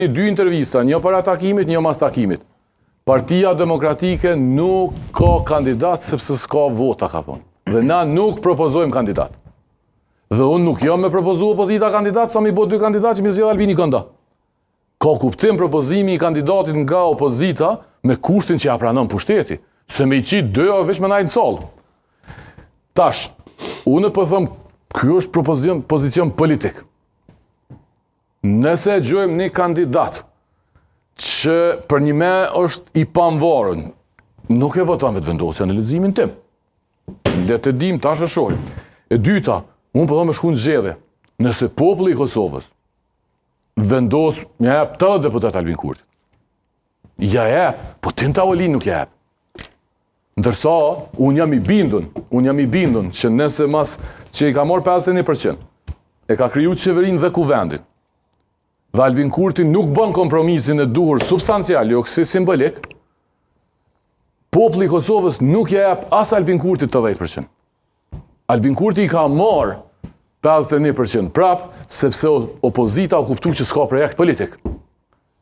Dy intervista, një para takimit, një mas takimit. Partia Demokratike nuk ka kandidat sepse s'ka vota, ka thonë. Dhe na nuk propozojmë kandidat. Dhe unë nuk jam me propozu opozita kandidat, sa mi bo dy kandidat që mi zjedh Albini Kënda. Ka kuptim propozimi i kandidatit nga opozita me kushtin që ja pranon pushteti. Se me i qitë dy o veç me najtë në salë. Tash, unë po thëmë, kjo është pozicion politik. Nëse gjojmë një kandidat që për një me është i pamvarën, nuk e voton vetë vendosja në leximin tim. Le të dim, tash e shohim. E dyta, unë po me shku në zgjedhje. Nëse populli i Kosovës vendos, ja jep 80 deputet Albin Kurti. Ja jep, po tin tavolin nuk ja jep. Ndërsa, unë jam i bindun që nëse mas që i ka morë 51%, e ka kriju qeverin dhe kuvendin, dhe Albin Kurti nuk bën kompromisin e duhur substancial, jo kësi simbolik, populli i Kosovës nuk ja jep as Albin Kurti 80%. Albin Kurti i ka marë 51% prap, sepse opozita o kuptu që s'ka projekt politik.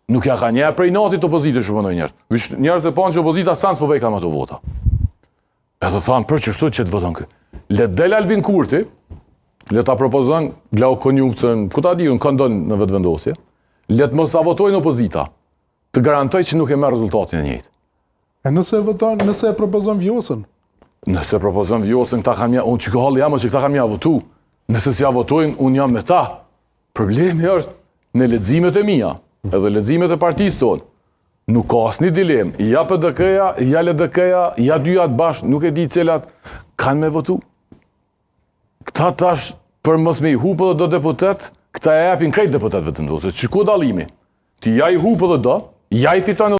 Nuk ja ka një prej natit opozite shumënoj njështë. Njështë e panë që opozita sans po bëj kam ato vota. E të thanë, për që shtu që të voton kë. Le del Albin Kurti, le ta propozon Glau Konjunkcën, ku ta di unë këndon në vetë vendosje, le të mos ta votojnë opozita, të garantoj që nuk e merr rezultatin e njëjtë. E nëse e propozon Vjosën? Nëse propozon Vjosën, këta kam ja, unë që këhalli jam, që këta kam ja votu. Nëse si ja votojnë, unë jam me ta. Problemi është në leximet e mia, edhe leximet e partisë tonë. Nuk ka asnjë dilemë. Ja PDK-ja, ja LDK-ja, ja dyjat bashkë, nuk e di cilat kanë me votu. Këta tash, për mos me i hupë dhe do deputet, këta e japin krejt deputetve të ndosë. Që ku dallimi? Ti ja i hupë dhe do, ja i fiton